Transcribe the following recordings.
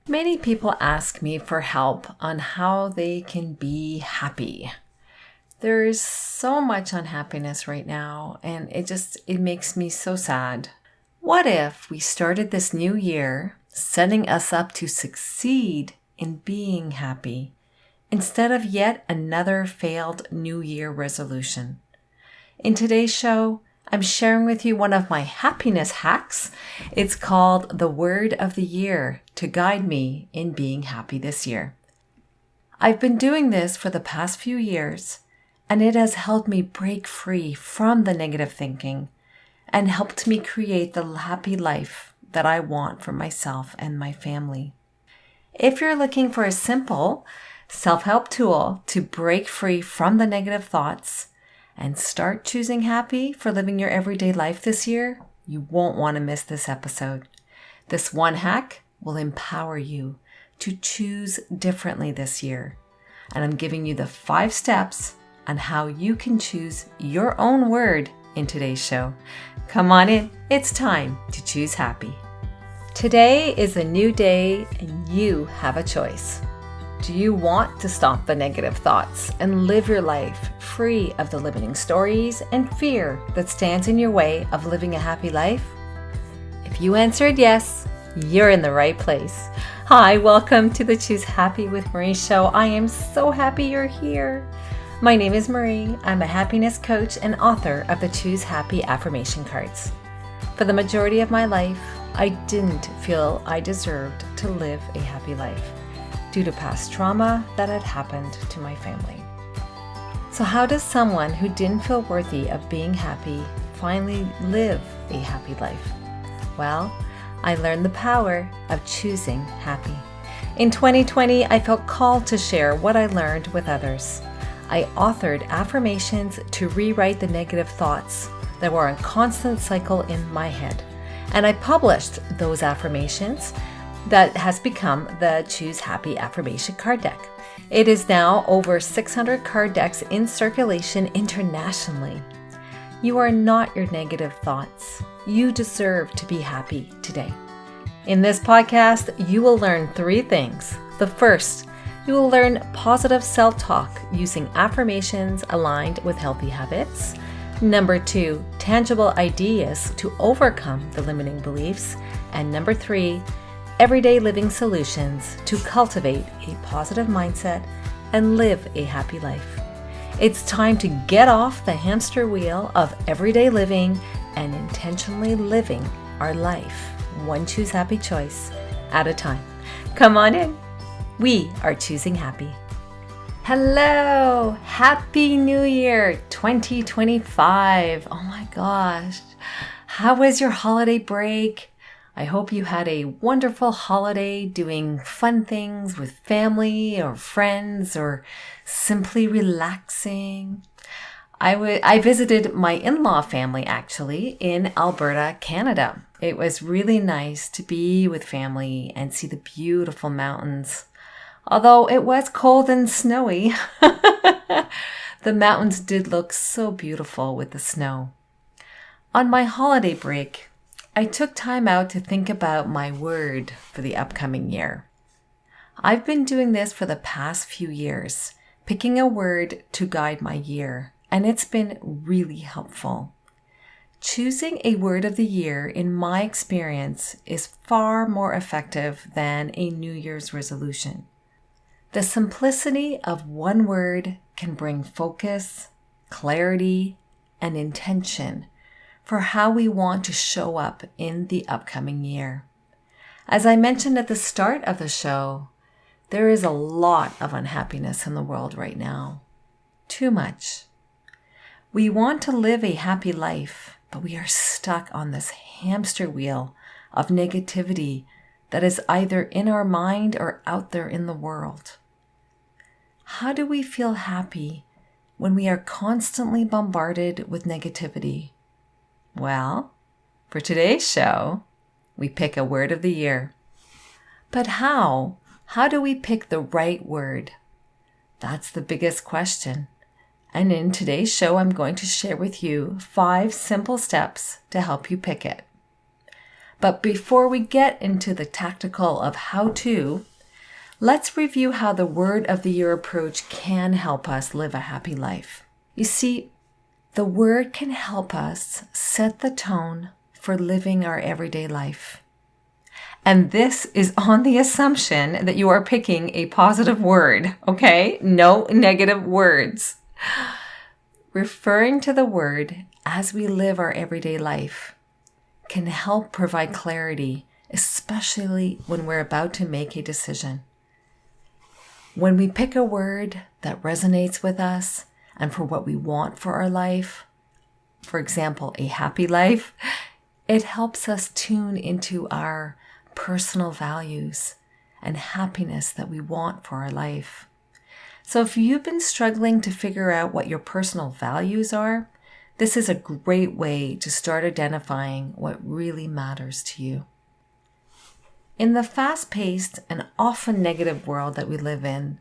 Many people ask me for help on how they can be happy. There's so much unhappiness right now, and it makes me so sad. What if we started this new year setting us up to succeed in being happy instead of yet another failed New Year resolution? In today's show, I'm sharing with you one of my happiness hacks. It's called the Word of the Year to guide me in being happy this year. I've been doing this for the past few years, and it has helped me break free from the negative thinking and helped me create the happy life that I want for myself and my family. If you're looking for a simple self-help tool to break free from the negative thoughts and start choosing happy for living your everyday life this year, you won't want to miss this episode. This one hack will empower you to choose differently this year. And I'm giving you the 5 steps on how you can choose your own word in today's show. Come on in. It's time to choose happy. Today is a new day and you have a choice. Do you want to stop the negative thoughts and live your life free of the limiting stories and fear that stands in your way of living a happy life? If you answered yes, you're in the right place. Hi, welcome to the Choose Happy with Marie show. I am so happy you're here. My name is Marie. I'm a happiness coach and author of the Choose Happy affirmation cards. For the majority of my life, I didn't feel I deserved to live a happy life due to past trauma that had happened to my family. So how does someone who didn't feel worthy of being happy finally live a happy life? Well, I learned the power of choosing happy. In 2020, I felt called to share what I learned with others. I authored affirmations to rewrite the negative thoughts that were a constant cycle in my head. And I published those affirmations that has become the Choose Happy affirmation card deck. It is now over 600 card decks in circulation internationally. You are not your negative thoughts. You deserve to be happy today. In this podcast, you will learn 3 things. The first, you will learn positive self-talk using affirmations aligned with healthy habits. Number 2, tangible ideas to overcome the limiting beliefs. And number 3, everyday living solutions to cultivate a positive mindset and live a happy life. It's time to get off the hamster wheel of everyday living and intentionally living our life, one Choose Happy choice at a time. Come on in. We are choosing happy. Hello, Happy New Year 2025. Oh my gosh. How was your holiday break? I hope you had a wonderful holiday doing fun things with family or friends or simply relaxing. I visited my in-law family actually in Alberta, Canada. It was really nice to be with family and see the beautiful mountains. Although it was cold and snowy, the mountains did look so beautiful with the snow. On my holiday break, I took time out to think about my word for the upcoming year. I've been doing this for the past few years, picking a word to guide my year, and it's been really helpful. Choosing a word of the year, in my experience, is far more effective than a New Year's resolution. The simplicity of one word can bring focus, clarity, and intention for how we want to show up in the upcoming year. As I mentioned at the start of the show, there is a lot of unhappiness in the world right now. Too much. We want to live a happy life, but we are stuck on this hamster wheel of negativity that is either in our mind or out there in the world. How do we feel happy when we are constantly bombarded with negativity? Well, for today's show, we pick a word of the year. But how? How do we pick the right word? That's the biggest question. And in today's show, I'm going to share with you 5 simple steps to help you pick it. But before we get into the tactical of how to, let's review how the Word of the Year approach can help us live a happy life. You see, the Word can help us set the tone for living our everyday life. And this is on the assumption that you are picking a positive word, okay? No negative words. Referring to the Word as we live our everyday life can help provide clarity, especially when we're about to make a decision. When we pick a word that resonates with us and for what we want for our life, for example, a happy life, it helps us tune into our personal values and happiness that we want for our life. So if you've been struggling to figure out what your personal values are, this is a great way to start identifying what really matters to you. In the fast-paced and often negative world that we live in,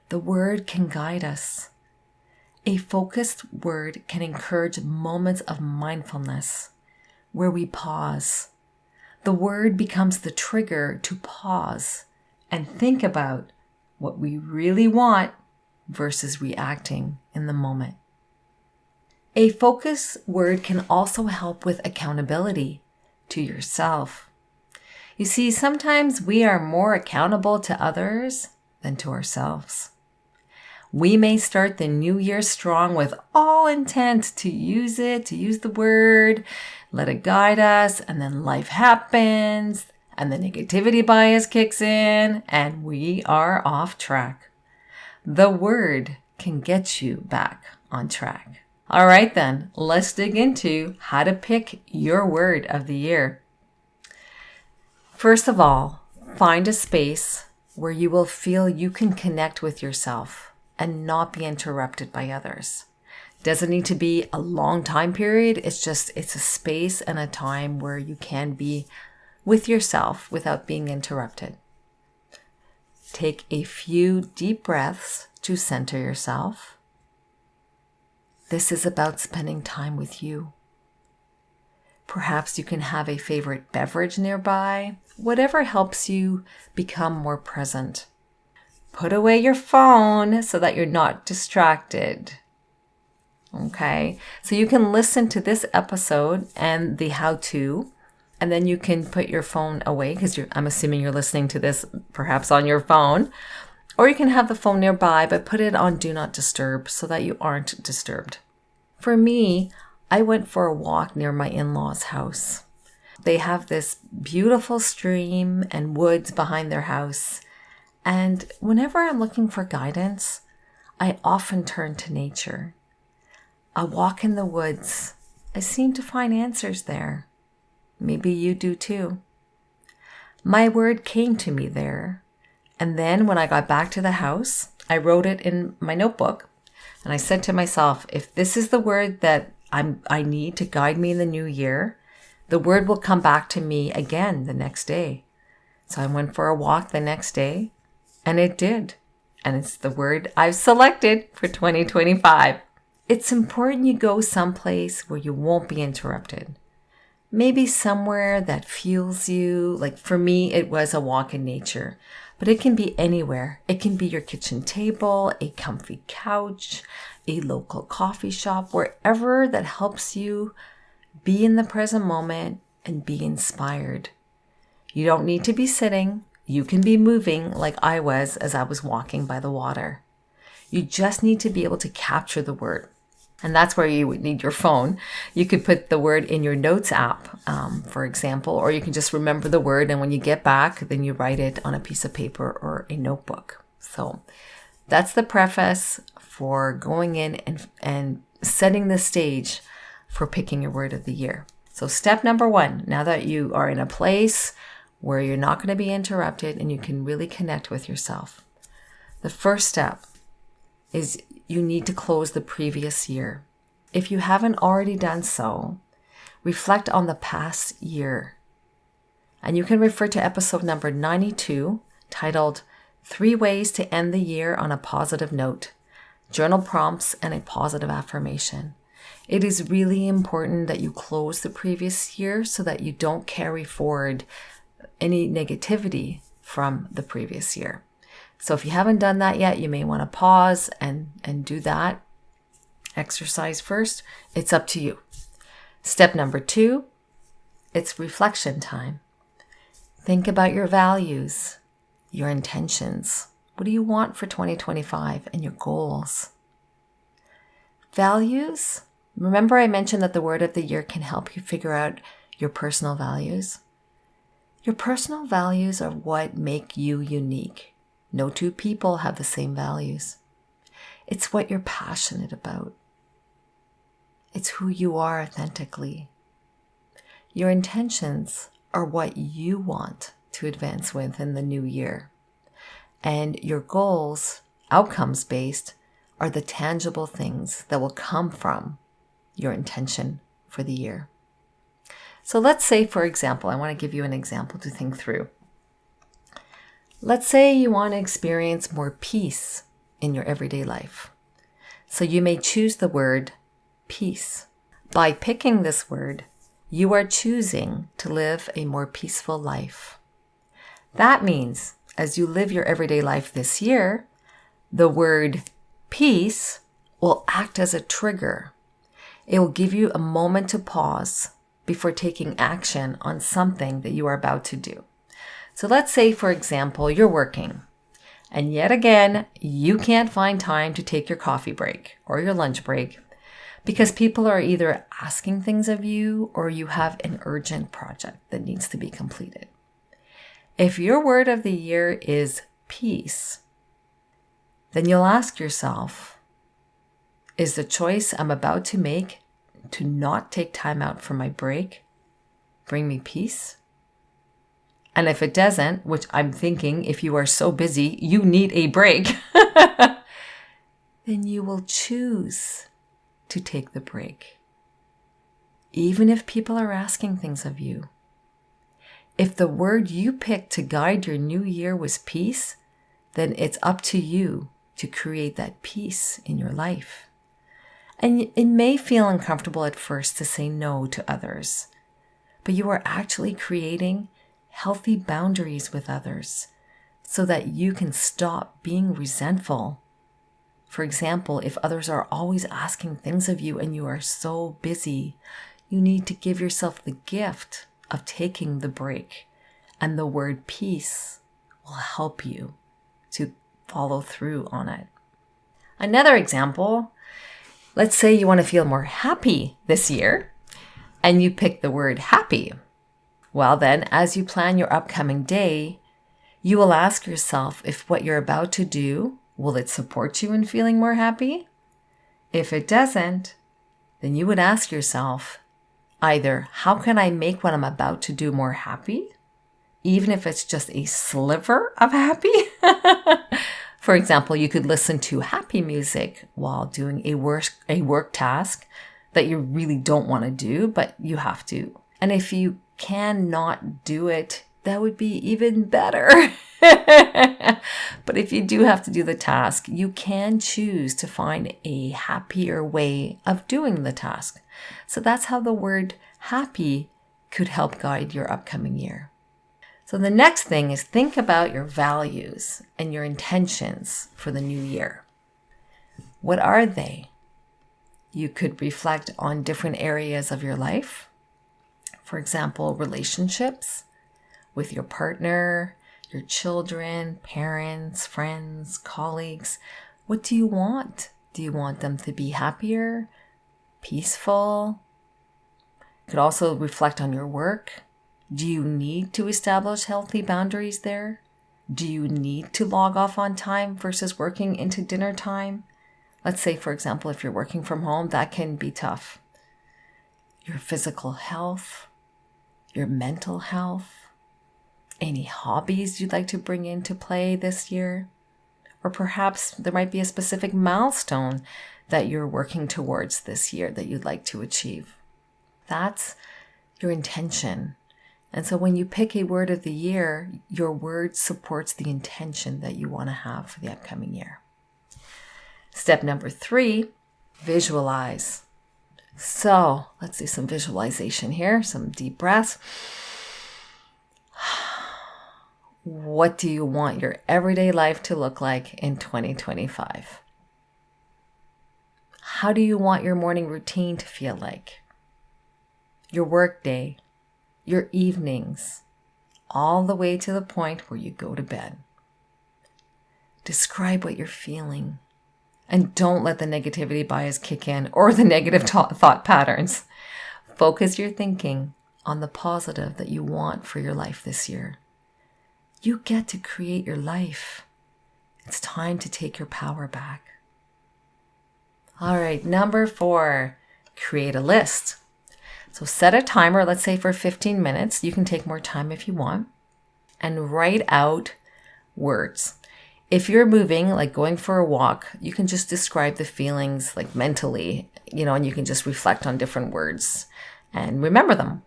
the Word can guide us. A focused word can encourage moments of mindfulness where we pause. The Word becomes the trigger to pause and think about what we really want versus reacting in the moment. A focused word can also help with accountability to yourself. You see, sometimes we are more accountable to others than to ourselves. We may start the new year strong with all intent to use the word, let it guide us, and then life happens, and the negativity bias kicks in, and we are off track. The Word can get you back on track. All right, then, let's dig into how to pick your word of the year. First of all, find a space where you will feel you can connect with yourself and not be interrupted by others. Doesn't need to be a long time period. It's a space and a time where you can be with yourself without being interrupted. Take a few deep breaths to center yourself. This is about spending time with you. Perhaps you can have a favorite beverage nearby, whatever helps you become more present. Put away your phone so that you're not distracted. Okay, so you can listen to this episode and the how-to, and then you can put your phone away because I'm assuming you're listening to this perhaps on your phone, or you can have the phone nearby, but put it on Do Not Disturb so that you aren't disturbed. For me, I went for a walk near my in-laws' house. They have this beautiful stream and woods behind their house, and whenever I'm looking for guidance, I often turn to nature. A walk in the woods, I seem to find answers there. Maybe you do too. My word came to me there. And then when I got back to the house, I wrote it in my notebook. And I said to myself, if this is the word that I need to guide me in the new year, the word will come back to me again the next day. So I went for a walk the next day, and it did. And it's the word I've selected for 2025. It's important you go someplace where you won't be interrupted. Maybe somewhere that fuels you. Like for me, it was a walk in nature, but it can be anywhere. It can be your kitchen table, a comfy couch, a local coffee shop, wherever that helps you be in the present moment and be inspired. You don't need to be sitting. You can be moving like I was as I was walking by the water. You just need to be able to capture the word. And that's where you would need your phone. You could put the word in your notes app, for example, or you can just remember the word. And when you get back, then you write it on a piece of paper or a notebook. So that's the preface for going in and setting the stage for picking your word of the year. So step number 1, now that you are in a place where you're not going to be interrupted and you can really connect with yourself, the first step is you need to close the previous year. If you haven't already done so, reflect on the past year. And you can refer to episode number 92, titled 3 Ways to End the Year on a Positive Note, Journal Prompts and a Positive Affirmation. It is really important that you close the previous year so that you don't carry forward any negativity from the previous year. So if you haven't done that yet, you may want to pause and do that exercise first. It's up to you. Step number 2, it's reflection time. Think about your values, your intentions. What do you want for 2025 and your goals? Values. Remember I mentioned that the word of the year can help you figure out your personal values? Your personal values are what make you unique. No two people have the same values. It's what you're passionate about. It's who you are authentically. Your intentions are what you want to advance with in the new year. And your goals, outcomes-based, are the tangible things that will come from your intention for the year. So let's say, for example, I want to give you an example to think through. Let's say you want to experience more peace in your everyday life. So you may choose the word peace. By picking this word, you are choosing to live a more peaceful life. That means as you live your everyday life this year, the word peace will act as a trigger. It will give you a moment to pause before taking action on something that you are about to do. So let's say, for example, you're working, and yet again, you can't find time to take your coffee break or your lunch break because people are either asking things of you or you have an urgent project that needs to be completed. If your word of the year is peace, then you'll ask yourself, is the choice I'm about to make to not take time out for my break bring me peace? And if it doesn't, which I'm thinking if you are so busy, you need a break, then you will choose to take the break. Even if people are asking things of you. If the word you picked to guide your new year was peace, then it's up to you to create that peace in your life. And it may feel uncomfortable at first to say no to others, but you are actually creating healthy boundaries with others so that you can stop being resentful. For example, if others are always asking things of you and you are so busy, you need to give yourself the gift of taking the break. And the word peace will help you to follow through on it. Another example, let's say you want to feel more happy this year and you pick the word happy. Well then, as you plan your upcoming day, you will ask yourself if what you're about to do, will it support you in feeling more happy? If it doesn't, then you would ask yourself, either how can I make what I'm about to do more happy? Even if it's just a sliver of happy? For example, you could listen to happy music while doing a work task that you really don't want to do, but you have to. And if you cannot do it, that would be even better. But if you do have to do the task, you can choose to find a happier way of doing the task. So that's how the word happy could help guide your upcoming year. So the next thing is think about your values and your intentions for the new year. What are they? You could reflect on different areas of your life. For example, relationships with your partner, your children, parents, friends, colleagues. What do you want? Do you want them to be happier, peaceful? You could also reflect on your work. Do you need to establish healthy boundaries there? Do you need to log off on time versus working into dinner time? Let's say, for example, if you're working from home, that can be tough. Your physical health, your mental health, any hobbies you'd like to bring into play this year? Or perhaps there might be a specific milestone that you're working towards this year that you'd like to achieve. That's your intention. And so when you pick a word of the year, your word supports the intention that you want to have for the upcoming year. Step number 3, visualize. So let's do some visualization here, some deep breaths. What do you want your everyday life to look like in 2025? How do you want your morning routine to feel like? Your work day, your evenings, all the way to the point where you go to bed. Describe what you're feeling. And don't let the negativity bias kick in or the negative thought patterns. Focus your thinking on the positive that you want for your life this year. You get to create your life. It's time to take your power back. All right, number 4, create a list. So set a timer, let's say for 15 minutes. You can take more time if you want. And write out words. If you're moving, like going for a walk, you can just describe the feelings like mentally, and you can just reflect on different words and remember them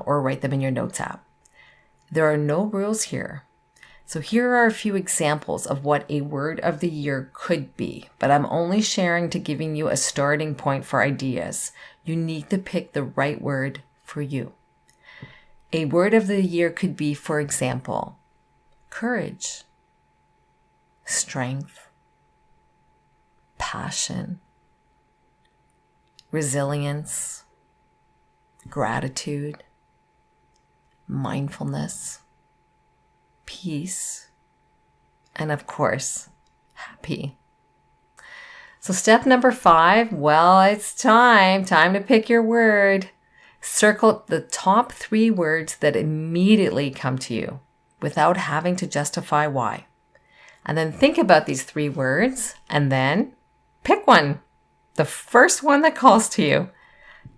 or write them in your notes app. There are no rules here. So here are a few examples of what a word of the year could be, but I'm only sharing to giving you a starting point for ideas. You need to pick the right word for you. A word of the year could be, for example, courage, strength, passion, resilience, gratitude, mindfulness, peace, and of course, happy. So step number 5, well, it's time to pick your word. Circle the top 3 words that immediately come to you without having to justify why. And then think about these 3 words and then pick one, the first one that calls to you.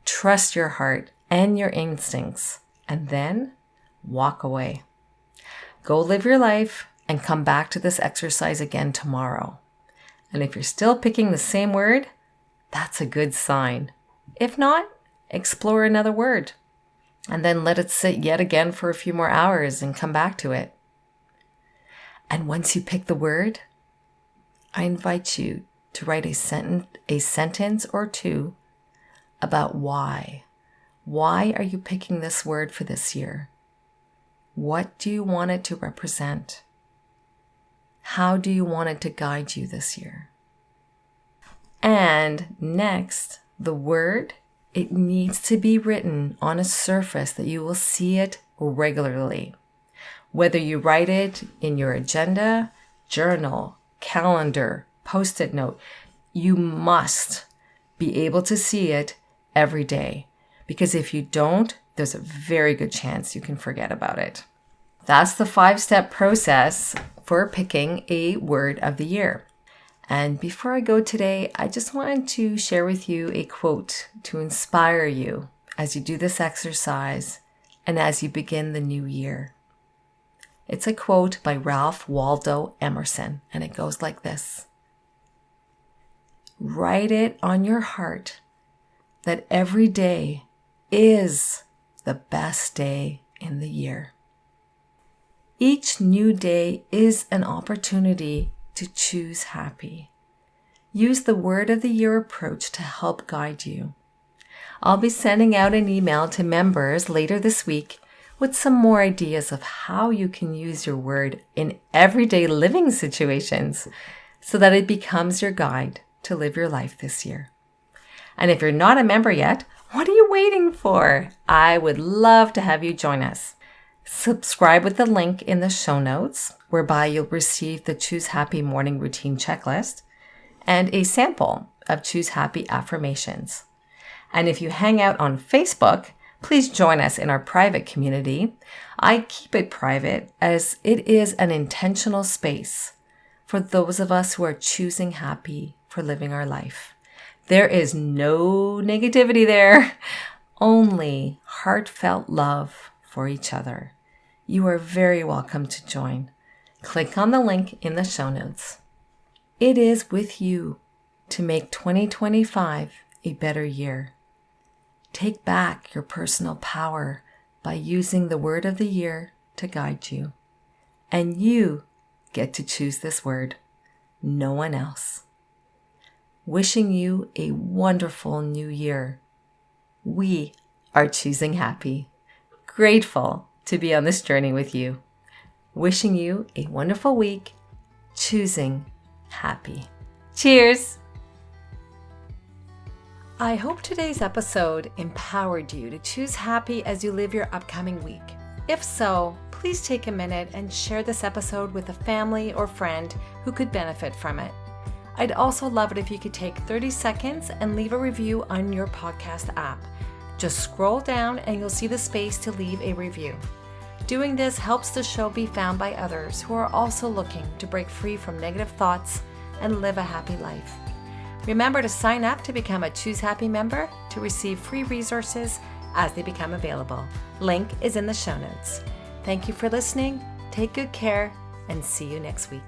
Trust your heart and your instincts and then walk away. Go live your life and come back to this exercise again tomorrow. And if you're still picking the same word, that's a good sign. If not, explore another word and then let it sit yet again for a few more hours and come back to it. And once you pick the word, I invite you to write a sentence or 2 about why. Why are you picking this word for this year? What do you want it to represent? How do you want it to guide you this year? And next, the word, it needs to be written on a surface that you will see it regularly. Whether you write it in your agenda, journal, calendar, post-it note, you must be able to see it every day. Because if you don't, there's a very good chance you can forget about it. That's the 5-step process for picking a word of the year. And before I go today, I just wanted to share with you a quote to inspire you as you do this exercise and as you begin the new year. It's a quote by Ralph Waldo Emerson, and it goes like this. Write it on your heart that every day is the best day in the year. Each new day is an opportunity to choose happy. Use the word of the year approach to help guide you. I'll be sending out an email to members later this week with some more ideas of how you can use your word in everyday living situations so that it becomes your guide to live your life this year. And if you're not a member yet, what are you waiting for? I would love to have you join us. Subscribe with the link in the show notes, whereby you'll receive the Choose Happy Morning Routine Checklist and a sample of Choose Happy affirmations. And if you hang out on Facebook, please join us in our private community. I keep it private as it is an intentional space for those of us who are choosing happy for living our life. There is no negativity there, only heartfelt love for each other. You are very welcome to join. Click on the link in the show notes. It is with you to make 2025 a better year. Take back your personal power by using the word of the year to guide you. And you get to choose this word, no one else. Wishing you a wonderful new year We are choosing happy. Grateful to be on this journey with you. Wishing you a wonderful week, choosing happy. Cheers! I hope today's episode empowered you to choose happy as you live your upcoming week. If so, please take a minute and share this episode with a family or friend who could benefit from it. I'd also love it if you could take 30 seconds and leave a review on your podcast app. Just scroll down and you'll see the space to leave a review. Doing this helps the show be found by others who are also looking to break free from negative thoughts and live a happy life. Remember to sign up to become a Choose Happy member to receive free resources as they become available. Link is in the show notes. Thank you for listening. Take good care and see you next week.